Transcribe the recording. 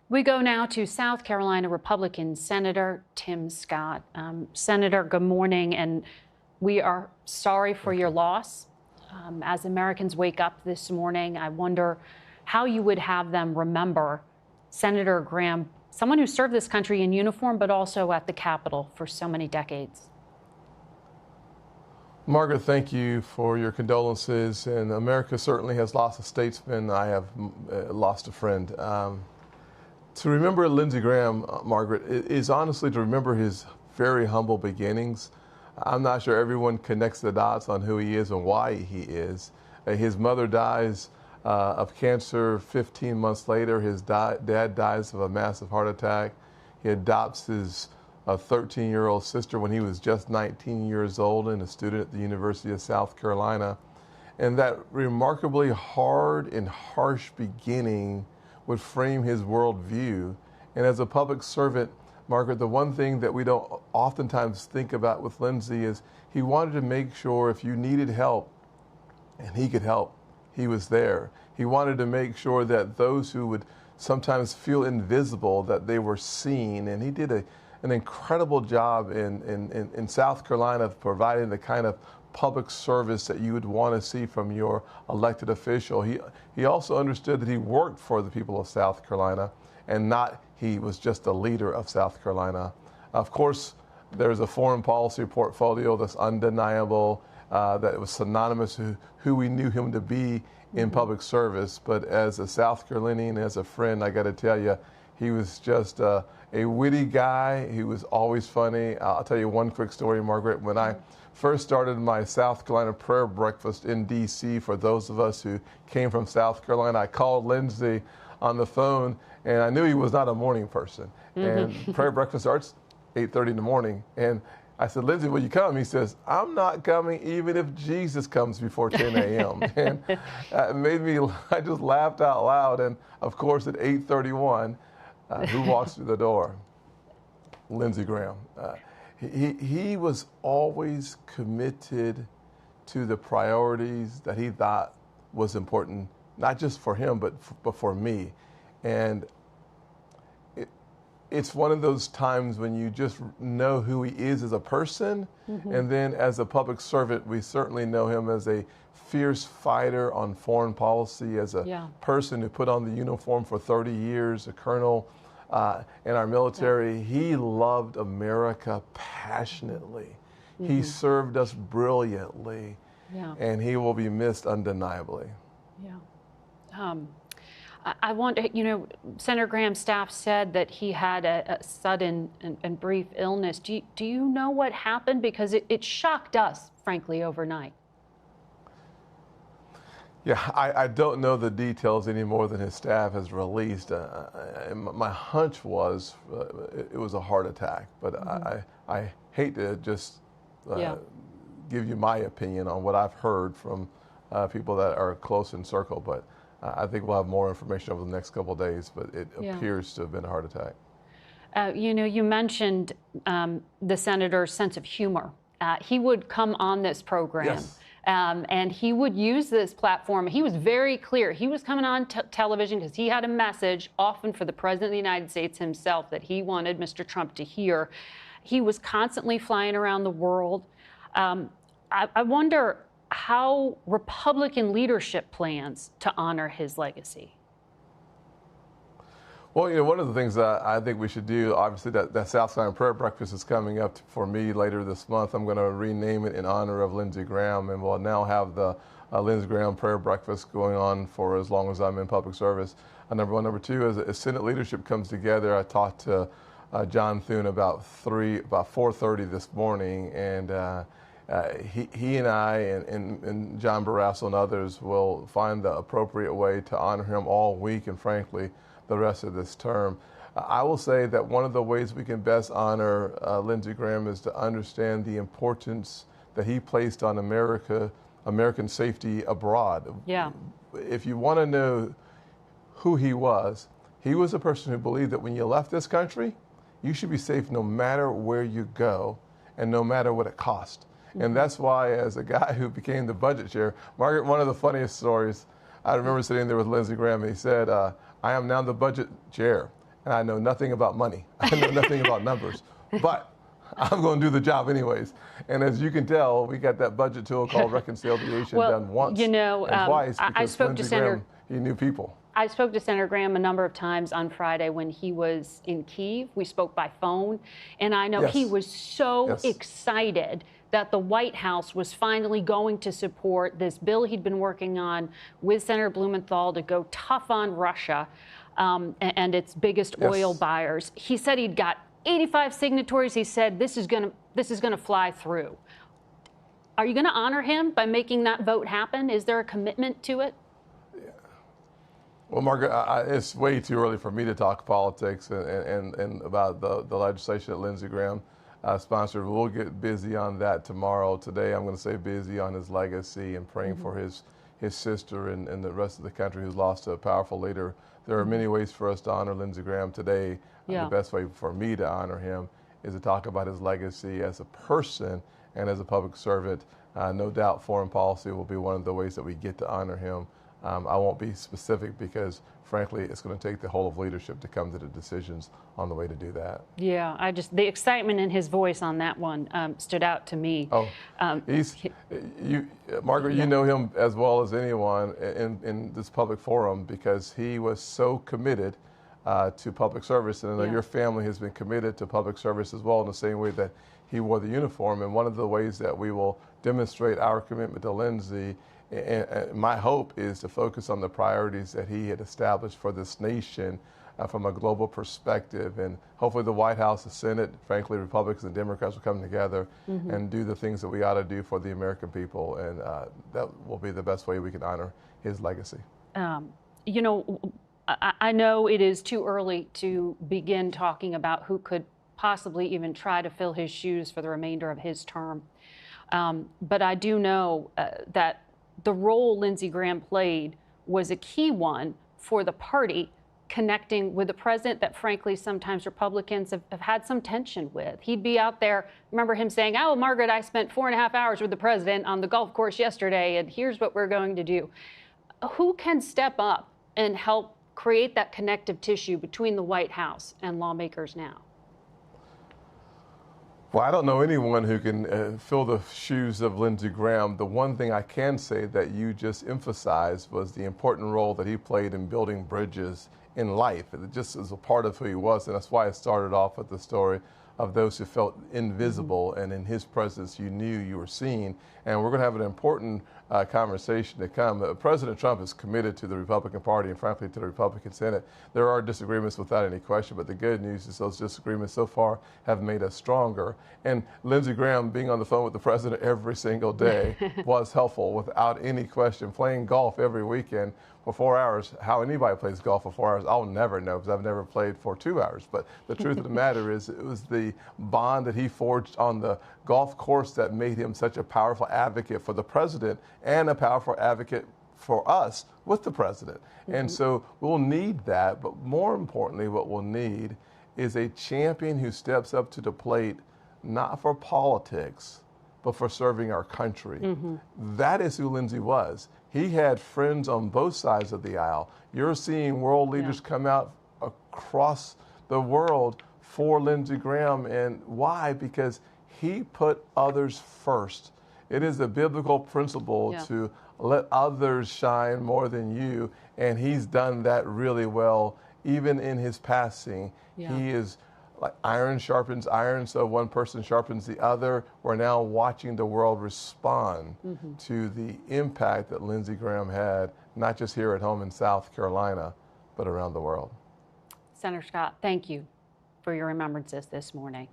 We go now to South Carolina Republican Senator Tim Scott. Senator, good morning, and we are sorry for your loss. As Americans wake up this morning, I wonder how you would have them remember Senator Graham, someone who served this country in uniform, but also at the Capitol for so many decades. Margaret, thank you for your condolences. And America certainly has lost a statesman. I have lost a friend. To remember Lindsey Graham, Margaret, is honestly to remember his very humble beginnings. I'm not sure everyone connects the dots on who he is and why he is. His mother dies of cancer 15 months later. His dad dies of a massive heart attack. He adopts his 13-year-old sister when he was just 19 years old and a student at the University of South Carolina. And that remarkably hard and harsh beginning would frame his worldview. And as a public servant, Margaret, the one thing that we don't oftentimes think about with Lindsey is he wanted to make sure if you needed help and he could help, he was there. He wanted to make sure that those who would sometimes feel invisible, that they were seen. And he did an incredible job in South Carolina of providing the kind of public service that you would want to see from your elected official. He also understood that he worked for the people of South Carolina and not he was just a leader of South Carolina. Of course, there's a foreign policy portfolio that's undeniable, that it was synonymous with who we knew him to be in public service. But as a South Carolinian, as a friend, I got to tell you, he was just a witty guy. He was always funny. I'll tell you one quick story, Margaret. When I first started my South Carolina prayer breakfast in D.C., for those of us who came from South Carolina, I called Lindsey on the phone, and I knew he was not a morning person. And prayer breakfast starts 8:30 in the morning. And I said, Lindsey, will you come? He says, I'm not coming even if Jesus comes before 10 a.m. And it made me, I just laughed out loud. And of course, at 8:31, who walks through the door? Lindsey Graham. He was always committed to the priorities that he thought was important, not just for him, but for me. And it's one of those times when you just know who he is as a person. And then as a public servant, we certainly know him as a fierce fighter on foreign policy, as a person who put on the uniform for 30 years, a colonel in our military. He loved America passionately. He served us brilliantly, and he will be missed undeniably. I want, Senator Graham's staff said that he had a sudden and brief illness. Do you know what happened? Because it shocked us, frankly, overnight. Yeah, I don't know the details any more than his staff has released. My hunch was it was a heart attack, but I hate to just give you my opinion on what I've heard from people that are close in circle, but I think we'll have more information over the next couple of days, but it appears to have been a heart attack. You mentioned the senator's sense of humor. He would come on this program. And he would use this platform. He was very clear. He was coming on television because he had a message, often for the President of the United States himself, that he wanted Mr. Trump to hear. He was constantly flying around the world. I wonder how Republican leadership plans to honor his legacy. Well, one of the things that I think we should do, obviously, that South Carolina Prayer Breakfast is coming up for me later this month. I'm going to rename it in honor of Lindsey Graham, and we'll now have the Lindsey Graham Prayer Breakfast going on for as long as I'm in public service. Number one. Number two, as Senate leadership comes together, I talked to John Thune about 4:30 this morning, and he and I and John Barrasso and others will find the appropriate way to honor him all week, and frankly, the rest of this term. I will say that one of the ways we can best honor Lindsey Graham is to understand the importance that he placed on American safety abroad. If you want to know who he was a person who believed that when you left this country, you should be safe no matter where you go and no matter what it cost. And that's why, as a guy who became the budget chair, Margaret, one of the funniest stories, I remember sitting there with Lindsey Graham, and he said, I am now the budget chair. and I know nothing about money. I know nothing about numbers, but I'm going to do the job anyways. And as you can tell, we got that budget tool called reconciliation done once you know, and twice because I spoke Lindsey to Senator. Graham, he knew people. I spoke to Senator Graham a number of times on Friday when he was in Kyiv. We spoke by phone, and I know Yes. he was so Yes. excited that the White House was finally going to support this bill he'd been working on with Senator Blumenthal to go tough on Russia and its biggest Yes. oil buyers. He said he'd got 85 signatories. He said this is going to fly through. Are you going to honor him by making that vote happen? Is there a commitment to it? Well, Margaret, it's way too early for me to talk politics and about the legislation that Lindsey Graham sponsored. We'll get busy on that tomorrow. Today, I'm going to say busy on his legacy and praying for his sister and the rest of the country who's lost a powerful leader. There are many ways for us to honor Lindsey Graham today. The best way for me to honor him is to talk about his legacy as a person and as a public servant. No doubt foreign policy will be one of the ways that we get to honor him. I won't be specific because, frankly, it's going to take the whole of leadership to come to the decisions on the way to do that. Yeah, the excitement in his voice on that one stood out to me. Oh, Margaret, you know him as well as anyone in this public forum because he was so committed to public service. And I know your family has been committed to public service as well in the same way that he wore the uniform. And one of the ways that we will demonstrate our commitment to Lindsey, and my hope is to focus on the priorities that he had established for this nation from a global perspective. And hopefully the White House, the Senate, frankly, Republicans and Democrats will come together and do the things that we ought to do for the American people. And that will be the best way we can honor his legacy. You know, I know it is too early to begin talking about who could possibly even try to fill his shoes for the remainder of his term. But I do know that the role Lindsey Graham played was a key one for the party connecting with the president that, frankly, sometimes Republicans have had some tension with. He'd be out there. Remember him saying, oh, Margaret, I spent 4.5 hours with the president on the golf course yesterday, and here's what we're going to do. Who can step up and help create that connective tissue between the White House and lawmakers now? Well, I don't know anyone who can fill the shoes of Lindsey Graham. The one thing I can say that you just emphasized was the important role that he played in building bridges in life. It just is a part of who he was, and that's why I started off with the story of those who felt invisible, and in his presence you knew you were seen. And we're going to have an important conversation to come. President Trump is committed to the Republican Party and frankly to the Republican Senate. There are disagreements without any question, but the good news is those disagreements so far have made us stronger. And Lindsey Graham being on the phone with the president every single day was helpful without any question. Playing golf every weekend for 4 hours. How anybody plays golf for 4 hours, I'll never know because I've never played for 2 hours. But the truth of the matter is it was the bond that he forged on the golf course that made him such a powerful advocate for the president and a powerful advocate for us with the president. And so we'll need that. But more importantly, what we'll need is a champion who steps up to the plate, not for politics, but for serving our country. That is who Lindsey was. He had friends on both sides of the aisle. You're seeing world leaders come out across the world for Lindsey Graham. And why? Because he put others first. It is a biblical principle to let others shine more than you. And he's done that really well, even in his passing. He is like iron sharpens iron, so one person sharpens the other. We're now watching the world respond to the impact that Lindsey Graham had, not just here at home in South Carolina, but around the world. Senator Scott, thank you for your remembrances this morning.